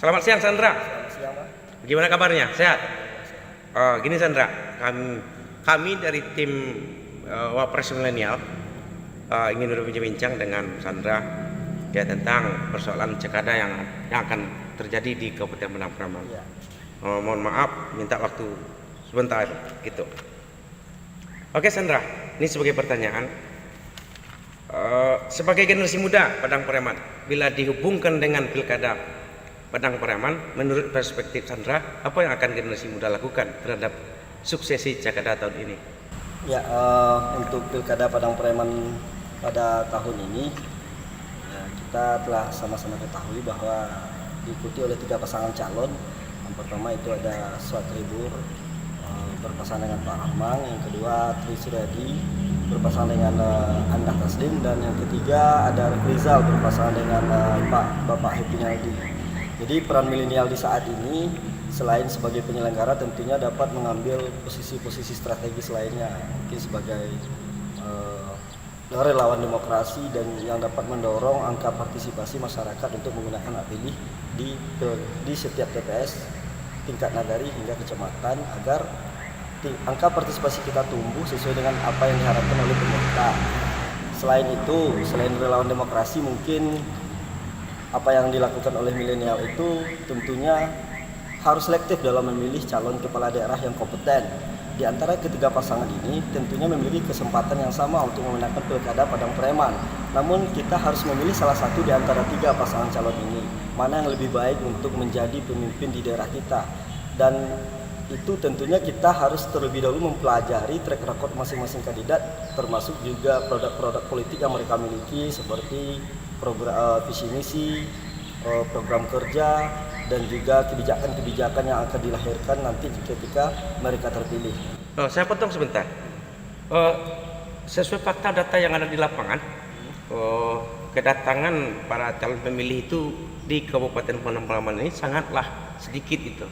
Selamat siang Sandra. Selamat siang, Pak. Gimana kabarnya? Sehat? Gini Sandra, kami dari tim Wapres Milenial ingin berbincang dengan Sandra ya tentang persoalan cekada yang akan terjadi di Kabupaten Padang Pariaman. Ya. Mohon maaf, minta waktu sebentar gitu. Oke Sandra, ini sebagai pertanyaan. Sebagai generasi muda Padang Pariaman, bila dihubungkan dengan pilkada Padang Pariaman, menurut perspektif Sandra, apa yang akan generasi muda lakukan terhadap suksesi Cakada tahun ini? Ya, untuk pilkada Padang Pariaman pada tahun ini, ya, kita telah sama-sama ketahui bahwa diikuti oleh 3 pasangan calon. Yang pertama itu ada Suat Ribur berpasangan dengan Pak Rahman, yang kedua Tri Suryadi berpasangan dengan Andah Taslim, dan yang ketiga ada Rizal berpasangan dengan Bapak Happy Naldi. Jadi peran milenial di saat ini selain sebagai penyelenggara tentunya dapat mengambil posisi-posisi strategis lainnya, mungkin sebagai relawan demokrasi dan yang dapat mendorong angka partisipasi masyarakat untuk menggunakan hak pilih di setiap TPS tingkat nagari hingga kecamatan agar angka partisipasi kita tumbuh sesuai dengan apa yang diharapkan oleh pemerintah. Selain itu, selain relawan demokrasi, mungkin apa yang dilakukan oleh milenial itu tentunya harus selektif dalam memilih calon kepala daerah yang kompeten. Di antara ketiga pasangan ini tentunya memiliki kesempatan yang sama untuk memenangkan pilkada Padang Pariaman. Namun kita harus memilih salah satu di antara 3 pasangan calon ini, mana yang lebih baik untuk menjadi pemimpin di daerah kita. Dan itu tentunya kita harus terlebih dahulu mempelajari track record masing-masing kandidat, termasuk juga produk-produk politik yang mereka miliki seperti program visi misi, program kerja, dan juga kebijakan-kebijakan yang akan dilahirkan nanti ketika mereka terpilih. Saya potong sebentar. Sesuai fakta data yang ada di lapangan, kedatangan para calon pemilih itu di Kabupaten Padang Pariaman ini sangatlah sedikit itu.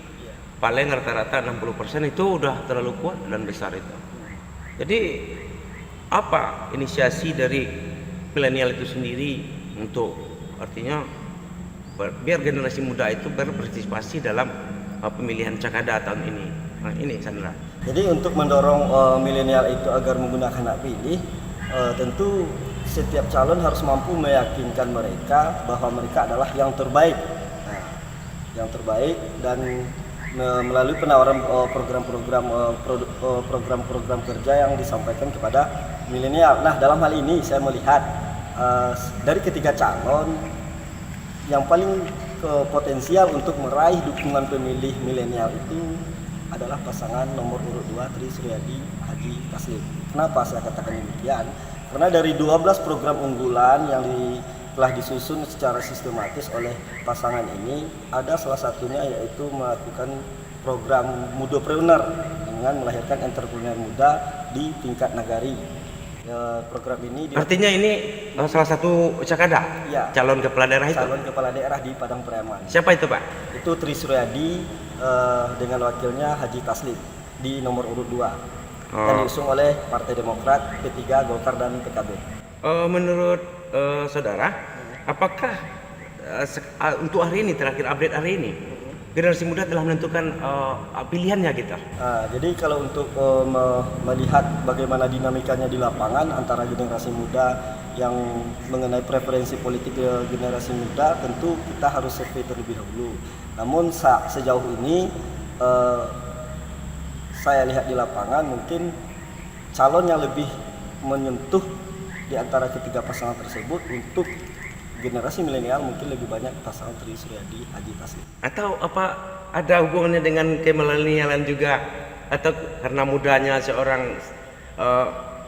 Paling rata-rata 60% itu udah terlalu kuat dan besar itu. Jadi apa inisiasi dari milenial itu sendiri untuk artinya biar generasi muda itu berpartisipasi dalam pemilihan Cakada tahun ini? Nah, ini Sandra. Jadi untuk mendorong milenial itu agar menggunakan hak pilih, tentu setiap calon harus mampu meyakinkan mereka bahwa mereka adalah yang terbaik. Nah, yang terbaik dan melalui penawaran program-program kerja yang disampaikan kepada milenial. Nah, dalam hal ini saya melihat dari ketiga calon yang paling potensial untuk meraih dukungan pemilih milenial itu adalah pasangan nomor urut 2 Tri Suryadi Haji Taslim. Kenapa saya katakan demikian? Karena dari 12 program unggulan yang telah disusun secara sistematis oleh pasangan ini, ada salah satunya yaitu melakukan program Mudopreneur dengan melahirkan entrepreneur muda di tingkat nagari. Program ini artinya ini salah satu Cakada, ya, calon kepala daerah itu. Calon kepala daerah di Padang Pariaman. Siapa itu Pak? Itu Tri Suryadi dengan wakilnya Haji Taslim di nomor urut 2 dan diusung oleh Partai Demokrat, P3, Golkar, dan PKB. Menurut saudara, apakah untuk hari ini, terakhir update hari ini, generasi muda telah menentukan pilihannya gitu? Jadi kalau untuk melihat bagaimana dinamikanya di lapangan antara generasi muda yang mengenai preferensi politik generasi muda, tentu kita harus survei terlebih dahulu. Namun sejauh ini saya lihat di lapangan mungkin calon yang lebih menyentuh di antara ketiga pasangan tersebut untuk generasi milenial mungkin lebih banyak pasangan Tri Suryadi Haji Taslim. Atau apa ada hubungannya dengan kemilenialan juga, atau karena mudanya seorang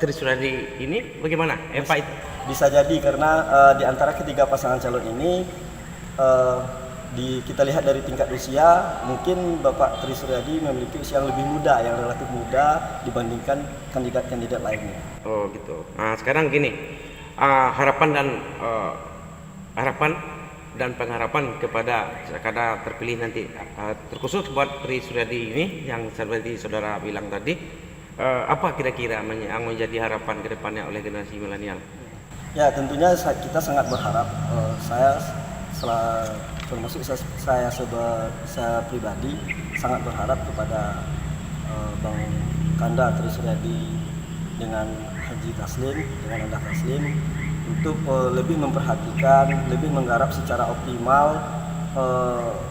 Tri Suryadi ini bagaimana? Pak itu? Bisa jadi karena di antara ketiga pasangan calon ini kita lihat dari tingkat usia, mungkin Bapak Tri Suryadi memiliki usia yang lebih muda, yang relatif muda dibandingkan kandidat-kandidat lainnya. Oh gitu. Nah sekarang gini, harapan dan pengharapan kepada Cakada terpilih nanti, terkhusus buat Tri Suryadi ini yang seperti saudara bilang tadi, apa kira-kira yang menjadi harapan ke depannya oleh generasi milenial? Ya tentunya kita sangat berharap, saya termasuk saya pribadi sangat berharap kepada Bang Kanda Tri Suryadi dengan Haji Taslim, dengan Anda Taslim untuk lebih memperhatikan, lebih menggarap secara optimal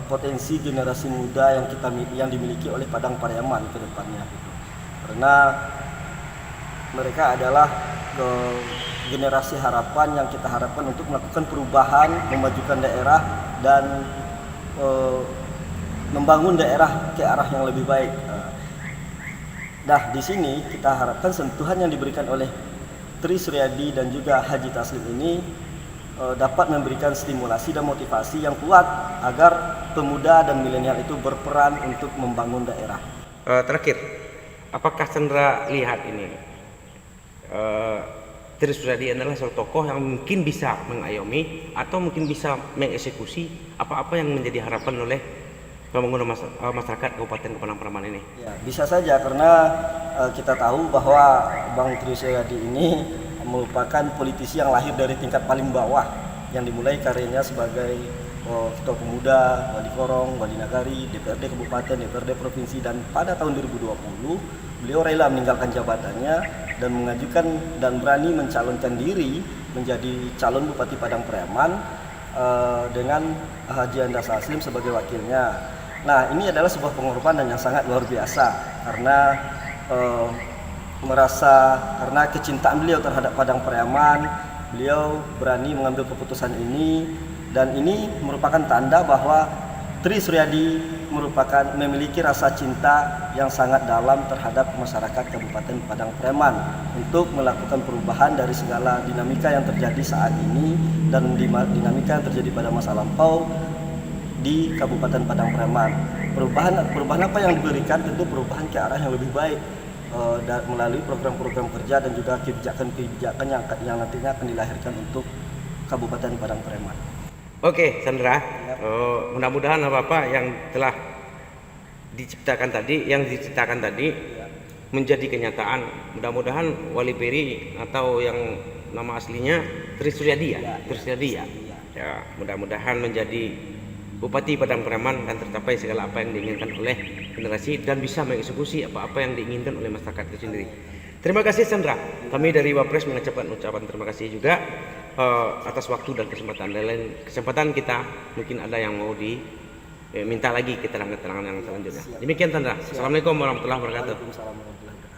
potensi generasi muda yang dimiliki oleh Padang Pariaman ke depannya. Karena mereka adalah generasi harapan yang kita harapkan untuk melakukan perubahan, memajukan daerah dan membangun daerah ke arah yang lebih baik. Nah, di sini kita harapkan sentuhan yang diberikan oleh Tri Suryadi dan juga Haji Taslim ini dapat memberikan stimulasi dan motivasi yang kuat agar pemuda dan milenial itu berperan untuk membangun daerah. Terakhir, apakah Sandra lihat ini Tri Suryadi adalah seorang tokoh yang mungkin bisa mengayomi atau mungkin bisa mengeksekusi apa-apa yang menjadi harapan oleh pembangunan masyarakat Kabupaten Padang Pariaman ini? Ya, bisa saja karena kita tahu bahwa Bang Tri Suryadi ini merupakan politisi yang lahir dari tingkat paling bawah, yang dimulai karirnya sebagai ketua pemuda Wali Korong, Wali Nagari, DPRD Kabupaten, DPRD Provinsi, dan pada tahun 2020 beliau rela meninggalkan jabatannya dan mengajukan dan berani mencalonkan diri menjadi calon Bupati Padang Pariaman dengan Haji Anda Taslim sebagai wakilnya. Nah, ini adalah sebuah pengorbanan yang sangat luar biasa karena karena kecintaan beliau terhadap Padang Pariaman, beliau berani mengambil keputusan ini, dan ini merupakan tanda bahwa Tri Suryadi memiliki rasa cinta yang sangat dalam terhadap masyarakat Kabupaten Padang Pariaman untuk melakukan perubahan dari segala dinamika yang terjadi saat ini dan dinamika yang terjadi pada masa lampau di Kabupaten Padang Pariaman. Perubahan apa yang diberikan tentu perubahan ke arah yang lebih baik melalui program-program kerja dan juga kebijakan-kebijakan yang nantinya akan dilahirkan untuk Kabupaten Padang Pariaman. Oke, Sandra, mudah-mudahan apa-apa yang telah diciptakan tadi menjadi kenyataan. Mudah-mudahan Wali Peri atau yang nama aslinya Tri Suryadi ya, mudah-mudahan menjadi Bupati Padang Pariaman dan tercapai segala apa yang diinginkan oleh generasi dan bisa mengeksekusi apa-apa yang diinginkan oleh masyarakat itu sendiri. Terima kasih Sandra. Kami dari Wapres mengucapkan ucapan terima kasih juga atas waktu dan kesempatan. Lain kesempatan kita mungkin ada yang mau minta lagi keterangan-keterangan yang selanjutnya. Demikian Sandra. Assalamualaikum warahmatullahi wabarakatuh. Waalaikumsalam warahmatullahi wabarakatuh.